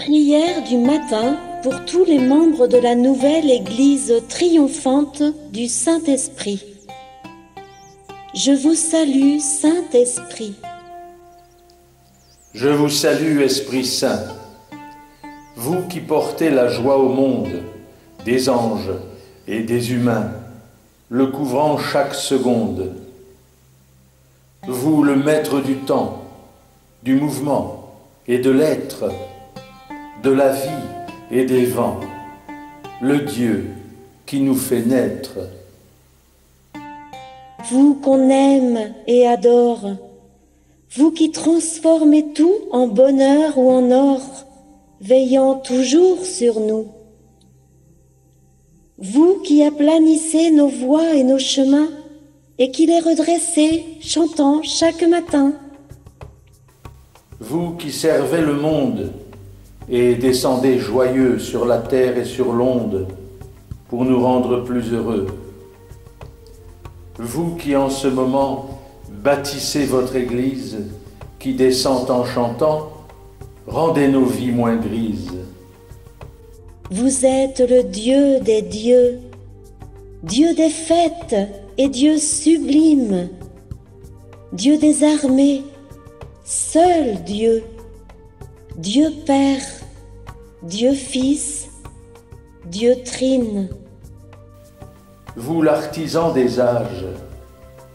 Prière du matin pour tous les membres de la nouvelle Église triomphante du Saint-Esprit. Je vous salue, Saint-Esprit. Je vous salue, Esprit Saint, vous qui portez la joie au monde, des anges et des humains, le couvrant chaque seconde. Vous, le maître du temps, du mouvement et de l'être, de la vie et des vents, le Dieu qui nous fait naître. Vous qu'on aime et adore, vous qui transformez tout en bonheur ou en or, veillant toujours sur nous. Vous qui aplanissez nos voies et nos chemins, et qui les redressez, chantant chaque matin. Vous qui servez le monde, et descendez joyeux sur la terre et sur l'onde, pour nous rendre plus heureux. Vous qui en ce moment bâtissez votre Église, qui descend en chantant, rendez nos vies moins grises. Vous êtes le Dieu des dieux, Dieu des fêtes et Dieu sublime, Dieu des armées, seul Dieu, Dieu Père, Dieu Fils, Dieu Trine. Vous l'artisan des âges,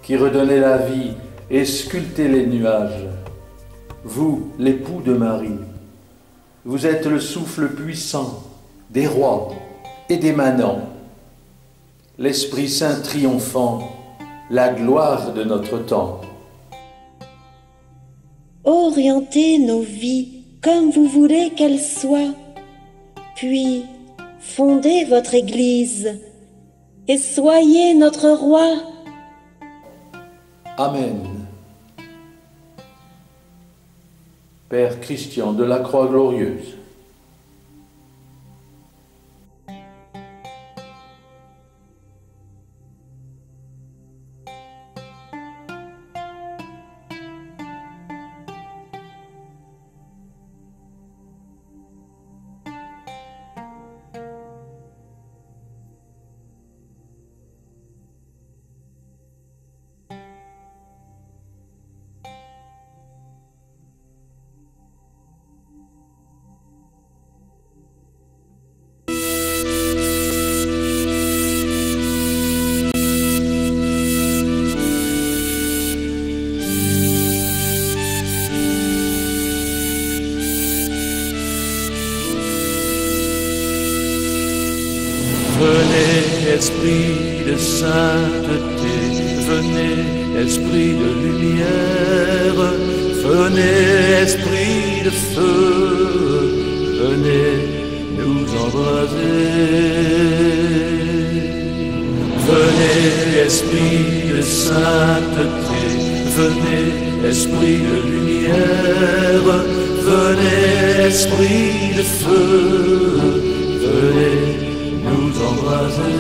qui redonnez la vie et sculptez les nuages, vous l'époux de Marie, vous êtes le souffle puissant des rois et des manants, l'Esprit Saint triomphant, la gloire de notre temps. Orientez nos vies comme vous voulez qu'elles soient, puis fondez votre Église et soyez notre roi. Amen. Père Christian de la Croix Glorieuse, venez, Esprit de sainteté, venez, Esprit de lumière, venez, Esprit de feu, venez nous embraser. Venez, Esprit de sainteté, venez, Esprit de lumière, venez, Esprit de feu, venez nous embraser.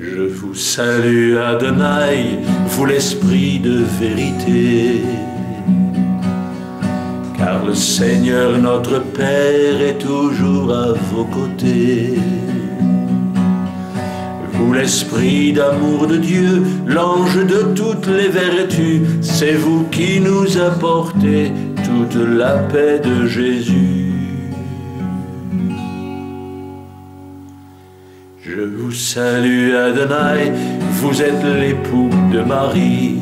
Je vous salue Adonai, vous l'esprit de vérité, car le Seigneur notre Père est toujours à vos côtés. Vous l'esprit d'amour de Dieu, l'ange de toutes les vertus, c'est vous qui nous apportez toute la paix de Jésus. Je vous salue Adonai, vous êtes l'époux de Marie,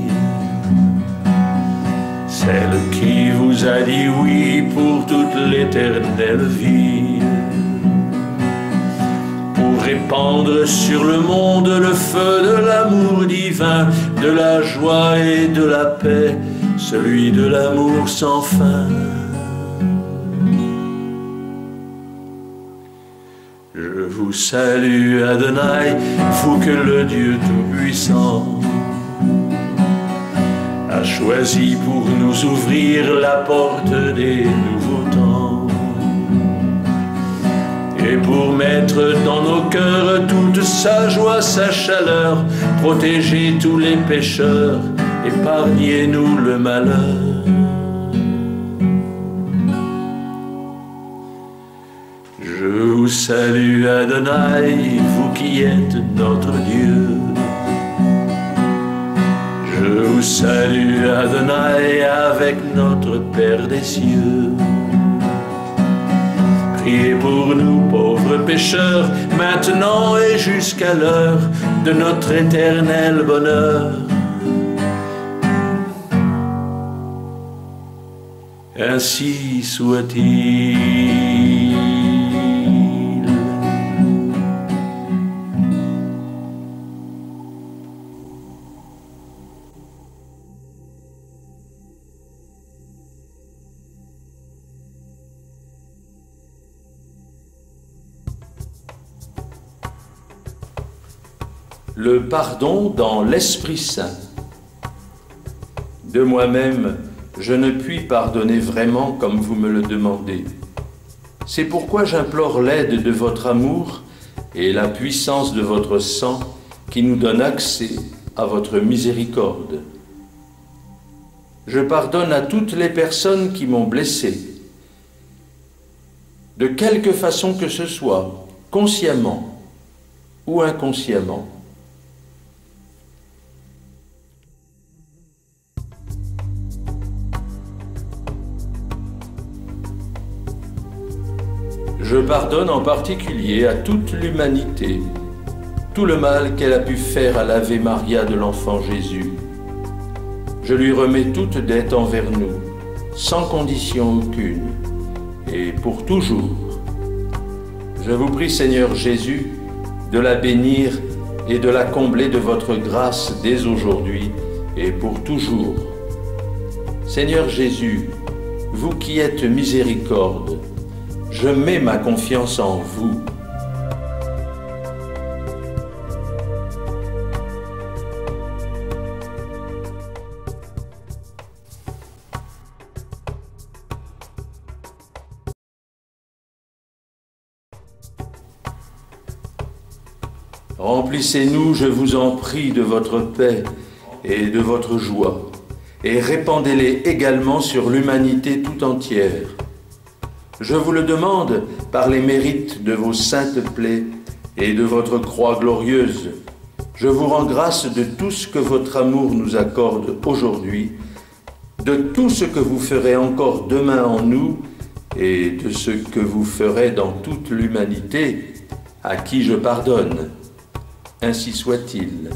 celle qui vous a dit oui pour toute l'éternelle vie, pour répandre sur le monde le feu de l'amour divin, de la joie et de la paix, celui de l'amour sans fin. vous salue Adonai, vous que le Dieu Tout-Puissant a choisi pour nous ouvrir la porte des nouveaux temps et pour mettre dans nos cœurs toute sa joie, sa chaleur, protéger tous les pécheurs, épargnez-nous le malheur. Je vous salue Adonai, vous qui êtes notre Dieu. Je vous salue Adonai avec notre Père des cieux. Priez pour nous pauvres pécheurs, maintenant et jusqu'à l'heure de notre éternel bonheur. Ainsi soit-il. Le pardon dans l'Esprit Saint. De moi-même, je ne puis pardonner vraiment comme vous me le demandez. C'est pourquoi j'implore l'aide de votre amour et la puissance de votre sang qui nous donne accès à votre miséricorde. Je pardonne à toutes les personnes qui m'ont blessé, de quelque façon que ce soit, consciemment ou inconsciemment. Je pardonne en particulier à toute l'humanité, tout le mal qu'elle a pu faire à l'Ave Maria de l'enfant Jésus. Je lui remets toute dette envers nous, sans condition aucune, et pour toujours. Je vous prie, Seigneur Jésus, de la bénir et de la combler de votre grâce dès aujourd'hui et pour toujours. Seigneur Jésus, vous qui êtes miséricorde, je mets ma confiance en vous. Remplissez-nous, je vous en prie, de votre paix et de votre joie, et répandez-les également sur l'humanité tout entière. Je vous le demande par les mérites de vos saintes plaies et de votre croix glorieuse. Je vous rends grâce de tout ce que votre amour nous accorde aujourd'hui, de tout ce que vous ferez encore demain en nous et de ce que vous ferez dans toute l'humanité, à qui je pardonne. Ainsi soit-il.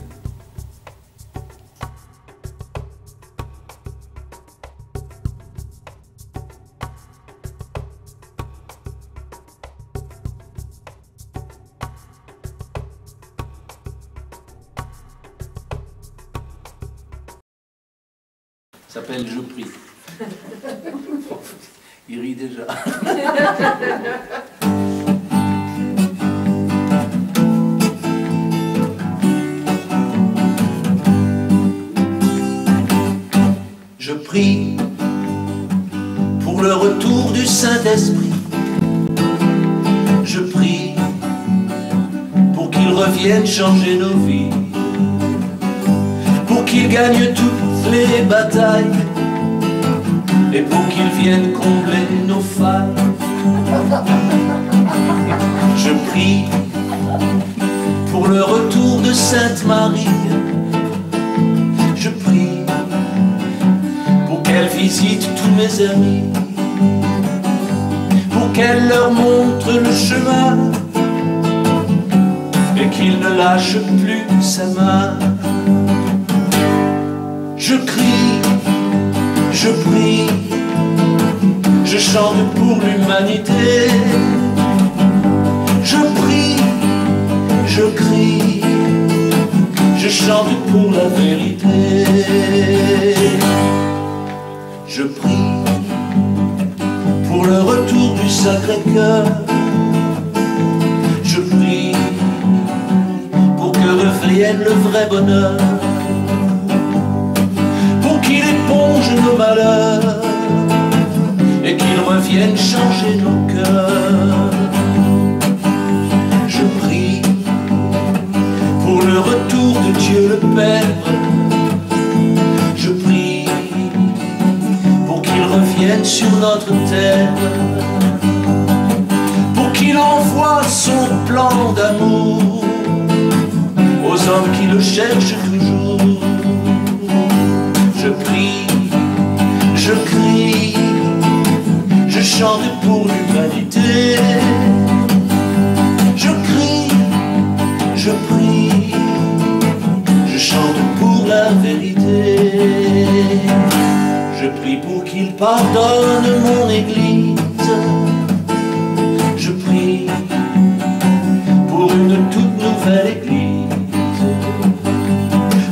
S'appelle Je prie. Il rit déjà. Je prie pour le retour du Saint-Esprit. Je prie pour qu'il revienne changer nos vies, pour qu'il gagne toutes les batailles et pour qu'il vienne combler nos failles. Je prie pour le retour de Sainte Marie. Je prie pour qu'elle visite tous mes amis, pour qu'elle leur montre le chemin et qu'ils ne lâchent plus sa main. Je crie, je prie, je chante pour l'humanité. Je prie, je crie, je chante pour la vérité. Je prie pour le retour du Sacré-Cœur. Je prie revienne le vrai bonheur, pour qu'il éponge nos malheurs et qu'il revienne changer nos cœurs. Je prie pour le retour de Dieu le Père. Je prie pour qu'il revienne sur notre terre, pour qu'il envoie son plan d'amour aux hommes qui le cherchent toujours. Je prie, je crie, je chante pour l'humanité. Je crie, je prie, je chante pour la vérité. Je prie pour qu'il pardonne mon Église. Je prie pour une toute nouvelle Église,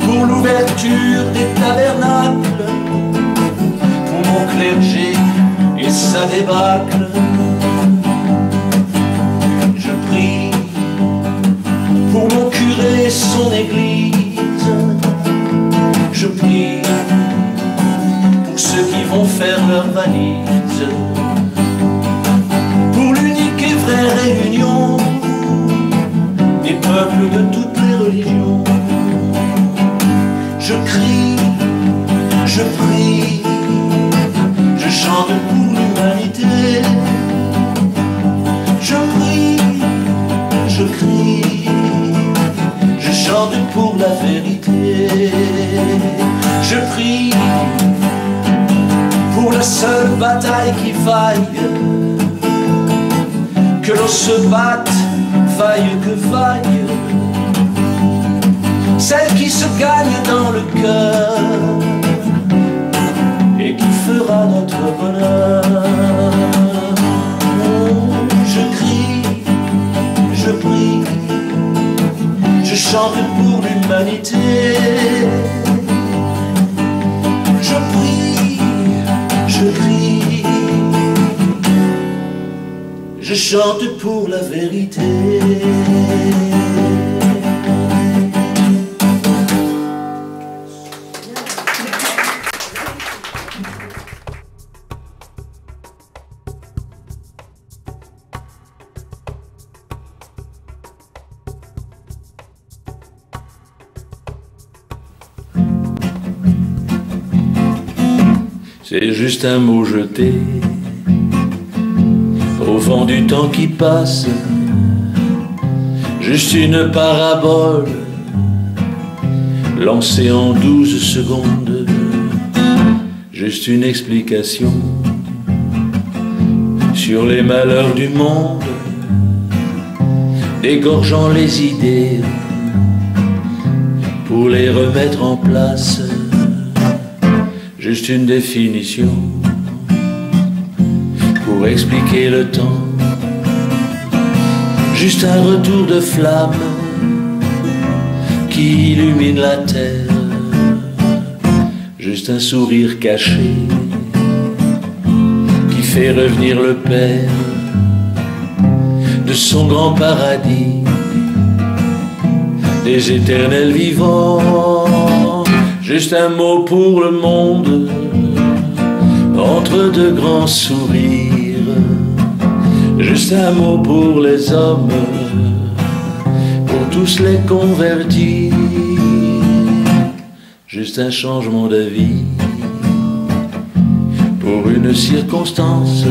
pour l'ouverture des tabernacles, pour mon clergé et sa débâcle. Je prie pour mon curé et son Église. Je prie pour ceux qui vont faire leur valise, pour l'unique et vraie réunion des peuples de toutes les religions. Je crie, je prie, je chante pour l'humanité. Je prie, je crie, je chante pour la vérité. Je prie pour la seule bataille qui vaille, que l'on se batte, vaille que vaille, celle qui se gagne dans le cœur et qui fera notre bonheur. Je crie, je prie, je chante pour l'humanité. Je prie, je crie, je chante pour la vérité. C'est juste un mot jeté au vent du temps qui passe, juste une parabole lancée en 12 secondes, juste une explication sur les malheurs du monde, dégorgeant les idées pour les remettre en place. Juste une définition pour expliquer le temps, juste un retour de flamme qui illumine la terre, juste un sourire caché qui fait revenir le Père de son grand paradis, des éternels vivants. Juste un mot pour le monde, entre deux grands sourires. Juste un mot pour les hommes, pour tous les convertis. Juste un changement d'avis, pour une circonstance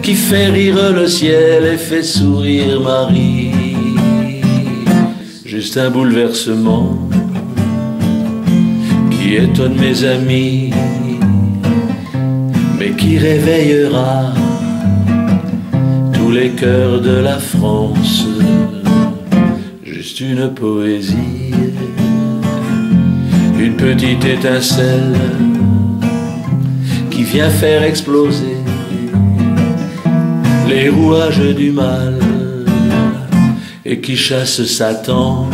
qui fait rire le ciel et fait sourire Marie. Juste un bouleversement qui étonne mes amis, mais qui réveillera tous les cœurs de la France. Juste une poésie, une petite étincelle qui vient faire exploser les rouages du mal et qui chasse Satan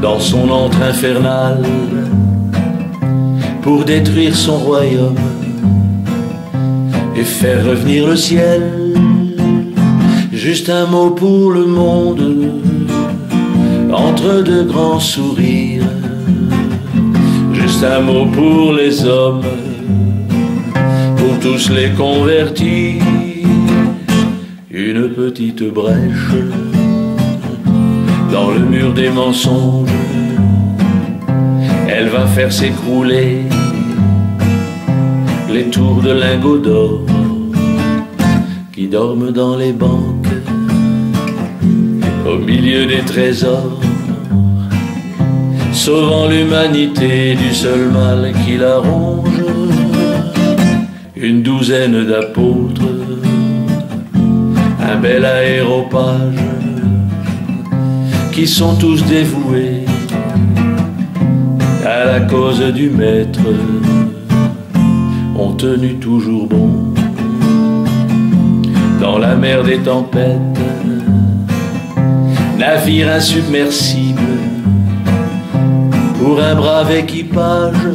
dans son antre infernal pour détruire son royaume et faire revenir le ciel. Juste un mot pour le monde, entre deux grands sourires. Juste un mot pour les hommes, pour tous les convertis. Une petite brèche dans le mur des mensonges. Elle va faire s'écrouler les tours de lingots d'or qui dorment dans les banques au milieu des trésors, sauvant l'humanité du seul mal qui la ronge. Une douzaine d'apôtres, un bel aéropage, qui sont tous dévoués à la cause du maître, ont tenu toujours bon dans la mer des tempêtes. Navire insubmersible pour un brave équipage.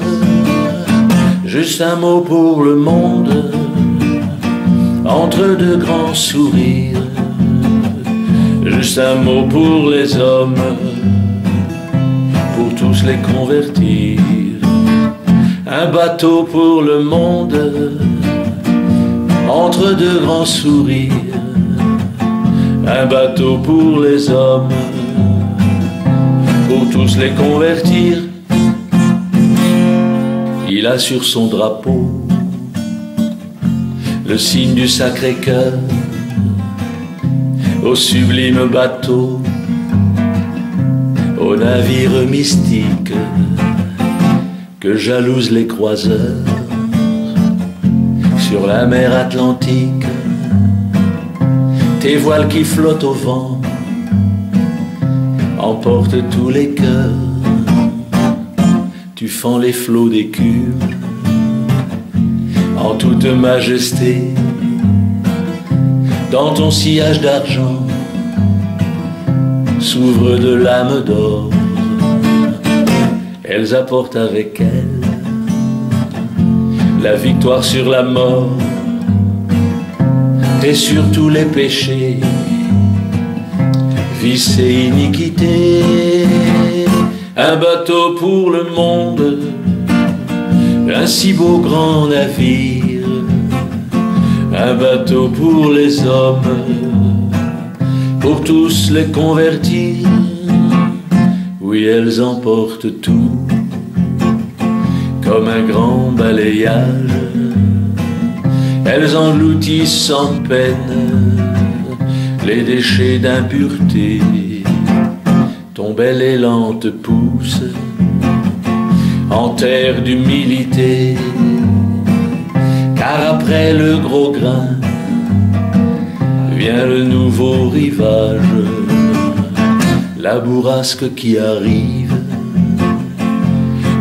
Juste un mot pour le monde, entre deux grands sourires. Juste un mot pour les hommes, pour tous les convertir. Un bateau pour le monde, entre deux grands sourires. Un bateau pour les hommes, pour tous les convertir. Il a sur son drapeau le signe du Sacré-Cœur. Au sublime bateau, au navire mystique que jalousent les croiseurs sur la mer Atlantique. Tes voiles qui flottent au vent emportent tous les cœurs. Tu fends les flots d'écume en toute majesté. Dans ton sillage d'argent s'ouvre de lames d'or. Elles apportent avec elles la victoire sur la mort et sur tous les péchés, vices et iniquités. Un bateau pour le monde, un si beau grand navire. Un bateau pour les hommes, pour tous les convertir. Oui, elles emportent tout, comme un grand balayage. Elles engloutissent sans peine les déchets d'impureté. Ton bel élan te pousse en terre d'humilité. Car après le gros grain vient le nouveau rivage, la bourrasque qui arrive,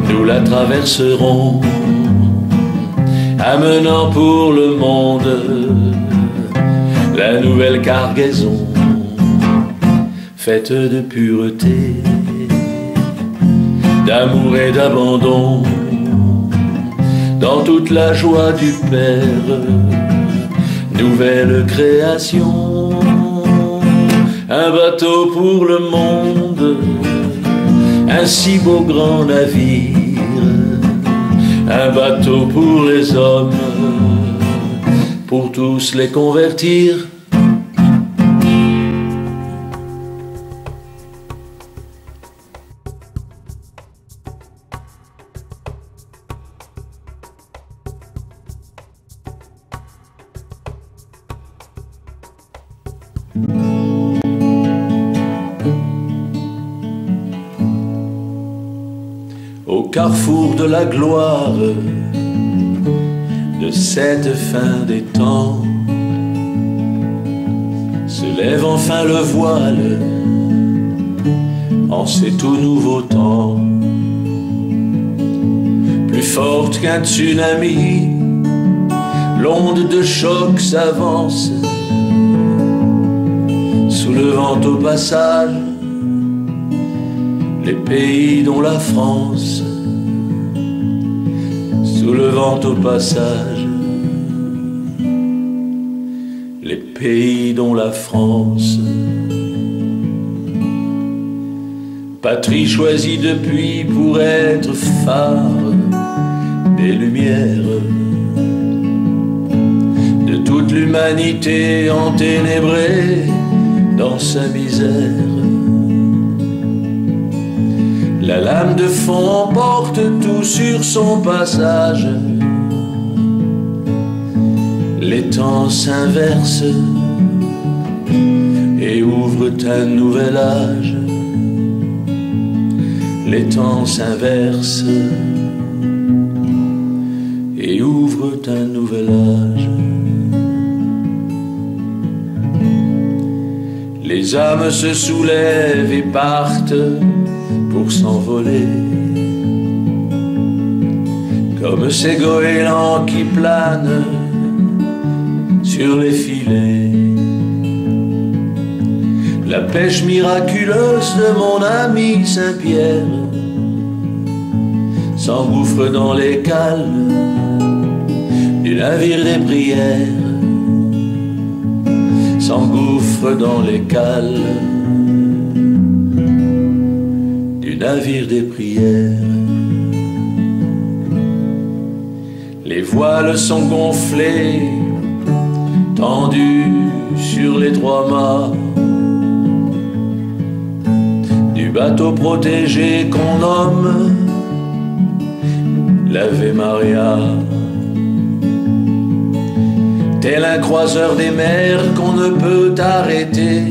nous la traverserons, amenant pour le monde la nouvelle cargaison, faite de pureté, d'amour et d'abandon. Dans toute la joie du Père, nouvelle création. Un bateau pour le monde, un si beau grand navire. Un bateau pour les hommes, pour tous les convertir. Au carrefour de la gloire de cette fin des temps, se lève enfin le voile en ces tout nouveaux temps. Plus forte qu'un tsunami, l'onde de choc s'avance, soulevant au passage les pays dont la France, soulevant au passage les pays dont la France. patrie choisie depuis pour être phare des lumières de toute l'humanité enténébrée dans sa misère. La lame de fond porte tout sur son passage. Les temps s'inversent et ouvrent un nouvel âge. Les temps s'inversent et ouvrent un nouvel âge. Les âmes se soulèvent et partent pour s'envoler, comme ces goélands qui planent sur les filets. La pêche miraculeuse de mon ami Saint-Pierre s'engouffre dans les cales du navire des prières, s'engouffre dans les cales du navire des prières. Les voiles sont gonflées, tendues sur les trois mâts du bateau protégé qu'on nomme l'Ave Maria. Tel un croiseur des mers qu'on ne peut arrêter,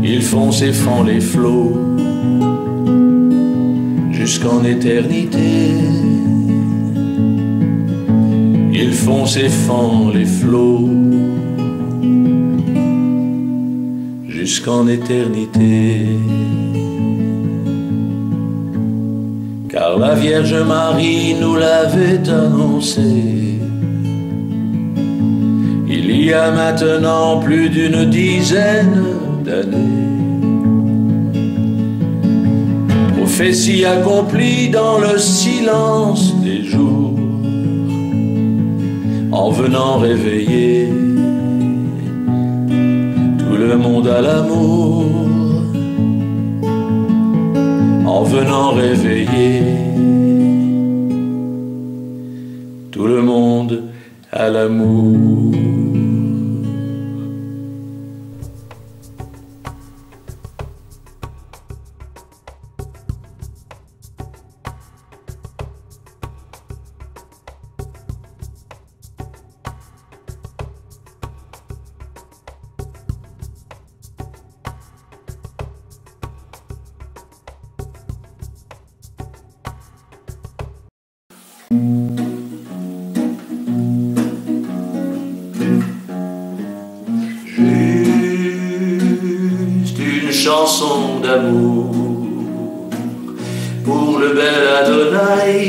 il fonce et fend les flots jusqu'en éternité. Il fonce et fend les flots jusqu'en éternité. Car la Vierge Marie nous l'avait annoncé il y a maintenant plus d'une dizaine d'années. Prophétie accomplie dans le silence des jours, en venant réveiller tout le monde à l'amour, en venant réveiller tout le monde à l'amour. Juste une chanson d'amour pour le bel Adonai,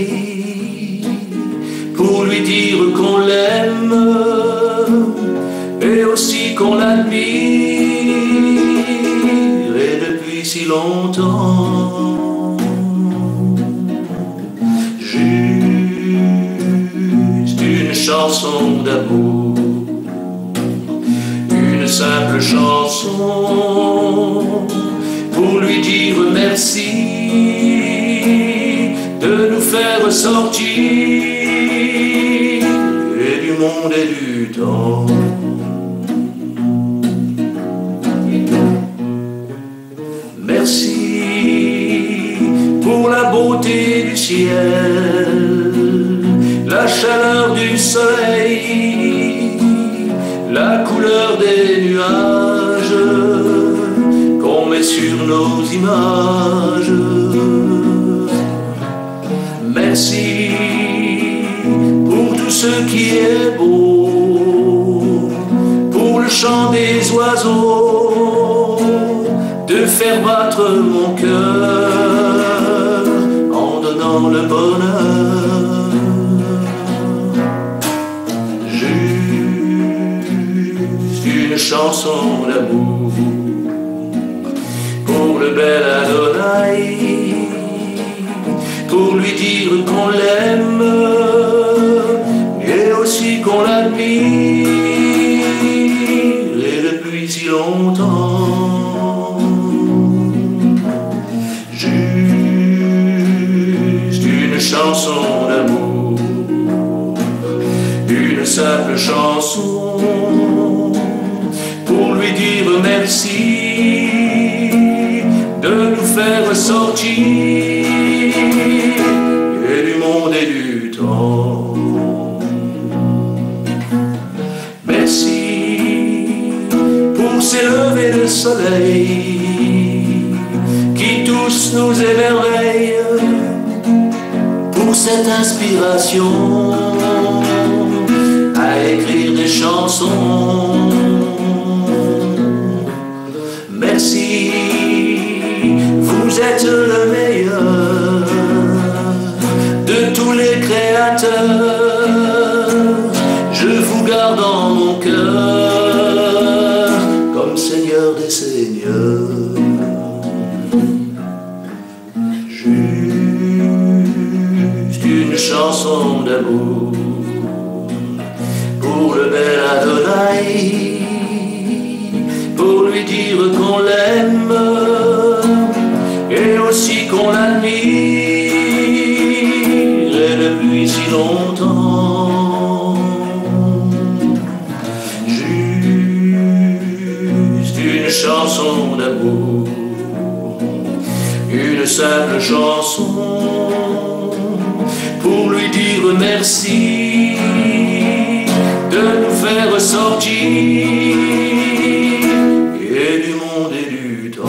pour lui dire qu'on l'aime et aussi qu'on l'admire, et depuis si longtemps. Juste une chanson d'amour, une simple chanson pour lui dire merci de nous faire sortir et du monde et du temps. Merci pour la beauté du ciel, la chaleur du soleil, la couleur des nuages qu'on met sur nos images. Merci pour tout ce qui est beau, pour le chant des oiseaux, de faire battre mon cœur en donnant le bonheur. Juste une chanson d'amour pour le bel Adonai, pour lui dire qu'on l'aime et aussi qu'on l'admire, et depuis si longtemps. chanson d'amour, une simple chanson pour lui dire merci de nous faire sortir et du monde et du temps. Merci pour ces levées de soleil qui tous nous émerveillent, pour cette inspiration à écrire des chansons. Merci, vous êtes le meilleur de tous les créateurs. Je vous garde dans mon cœur comme Seigneur des Seigneurs. Juste une chanson d'amour pour le bel Adonai, pour lui dire qu'on l'aime et aussi qu'on l'admire, et depuis si longtemps. Juste une chanson d'amour, une simple chanson pour lui dire merci de nous faire sortir et du monde et du temps.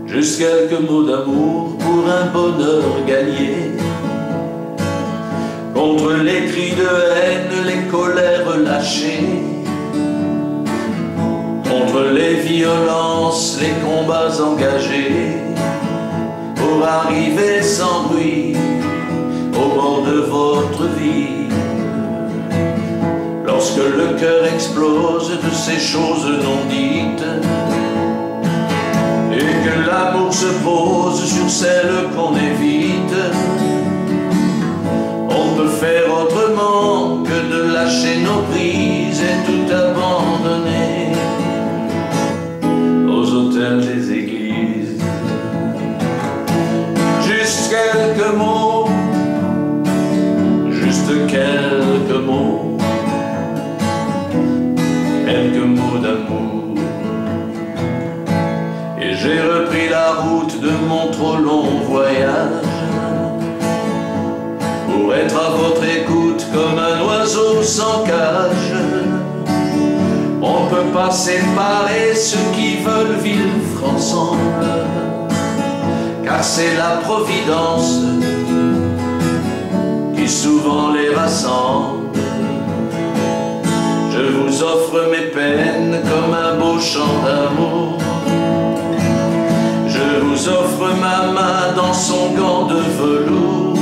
Juste quelques mots d'amour pour un bonheur gagné, contre les cris de haine, les colères lâchées, contre les violences, les combats engagés, pour arriver sans bruit au bord de votre vie. Lorsque le cœur explose de ces choses non dites, et que l'amour se pose sur celle qu'on évite, on peut faire autrement que de lâcher nos prises et tout abandonner aux autels des églises. Juste quelques mots, juste quelques mots, quelques mots d'amour. Et j'ai repris la route de mon trop long voyage pour être à votre écoute comme un oiseau sans cage. On peut pas séparer ceux qui veulent vivre ensemble, car c'est la providence qui souvent les rassemble. Je vous offre mes peines comme un beau chant d'amour. Je vous offre ma main dans son gant de velours.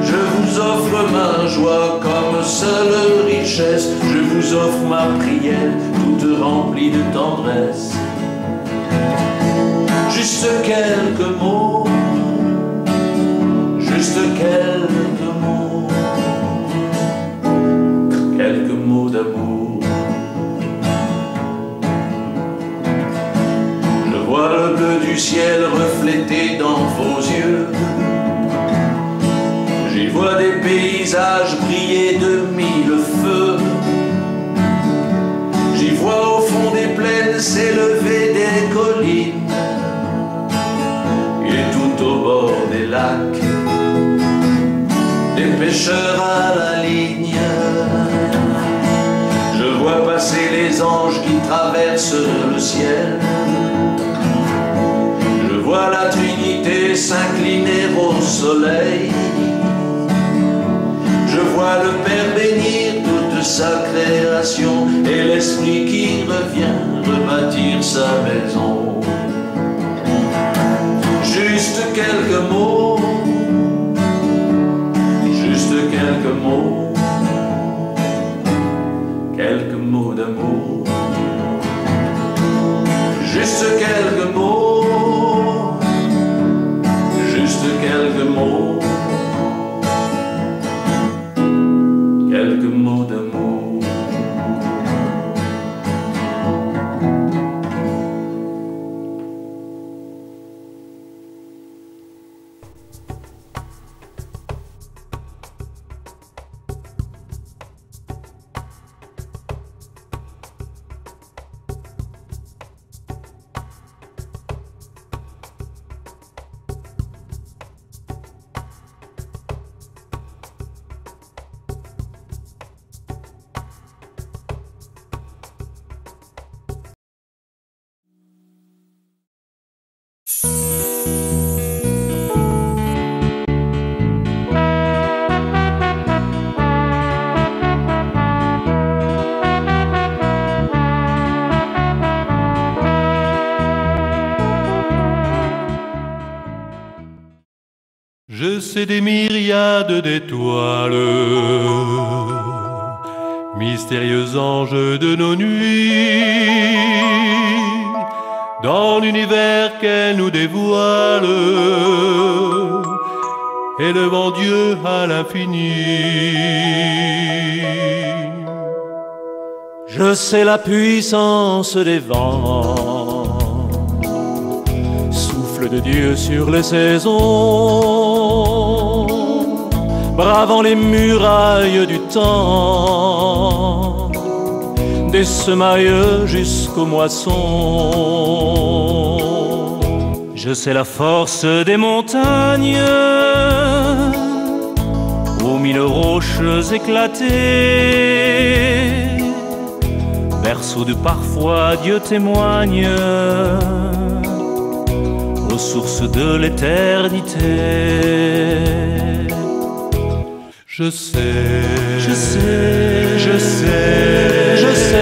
Je vous offre ma joie comme seule richesse. Je vous offre ma prière toute remplie de tendresse. Juste quelques mots, juste quelques mots, quelques mots d'amour. Je vois le bleu du ciel reflété dans vos yeux. J'y vois des paysages briller de mille feux. J'y vois au fond des plaines s'élever des collines, et tout au bord des lacs, des pêcheurs à la ligne. Je vois passer les anges qui traversent le ciel. Je vois la Trinité s'incliner au soleil. Je vois le Père bénir toute sa création et l'Esprit qui revient rebâtir sa maison. Juste quelques mots, juste quelques mots, quelques mots d'amour. juste quelques mots, juste quelques mots, quelques mots d'amour. Je sais des myriades d'étoiles, mystérieux anges de nos nuits, dans l'univers qu'elles nous dévoilent, élevant Dieu à l'infini. Je sais la puissance des vents, souffle de Dieu sur les saisons, bravant les murailles du temps, des semailles jusqu'aux moissons. Je sais la force des montagnes, aux mille roches éclatées, berceau de parfois Dieu témoigne, aux sources de l'éternité. Je sais, Je sais, je sais, je sais.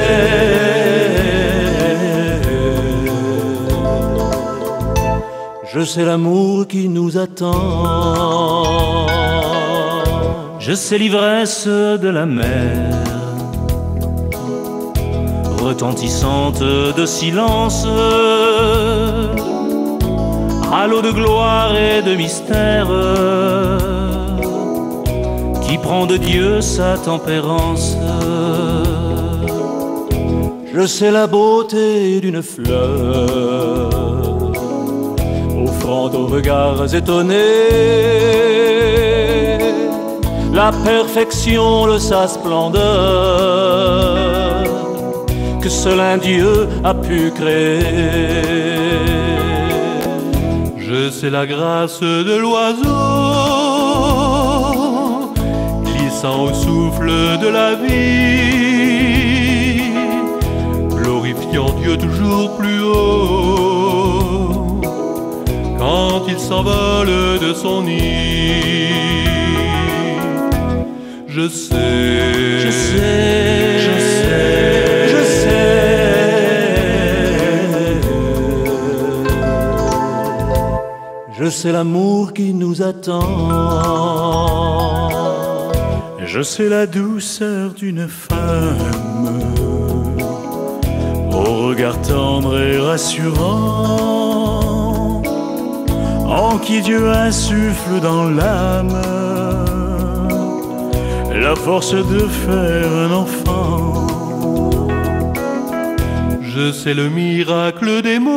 Je sais l'amour qui nous attend. Je sais l'ivresse de la mer, retentissante de silence, halo de gloire et de mystère, qui prend de Dieu sa tempérance. Je sais la beauté d'une fleur, offrant aux regards étonnés la perfection de sa splendeur, que seul un Dieu a pu créer. je sais la grâce de l'oiseau, glissant au souffle de la vie, glorifiant Dieu toujours plus haut, quand il s'envole de son nid. Je sais, Je sais, je sais, je sais. Je sais l'amour qui nous attend. Je sais la douceur d'une femme, au regard tendre et rassurant, en qui Dieu insuffle dans l'âme la force de faire un enfant. je sais le miracle des mots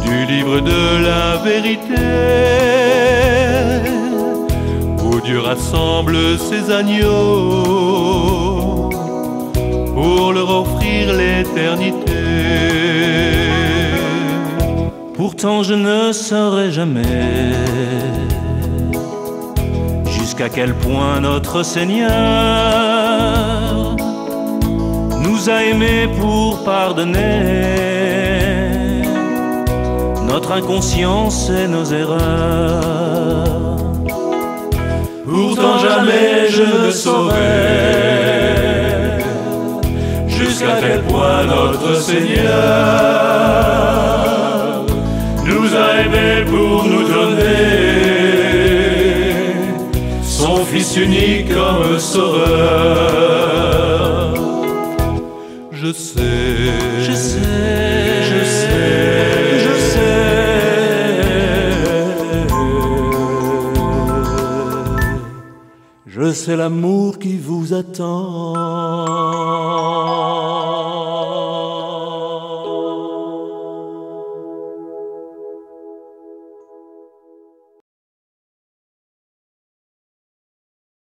du livre de la vérité, où Dieu rassemble ses agneaux pour leur offrir l'éternité. Pourtant je ne saurais jamais jusqu'à quel point notre Seigneur nous a aimés pour pardonner notre inconscience et nos erreurs. Pourtant jamais je ne saurais jusqu'à quel point notre Seigneur nous a aimés pour nous donner son Fils unique comme sauveur. Je sais, Je sais, je sais, je sais. Je sais l'amour qui vous attend.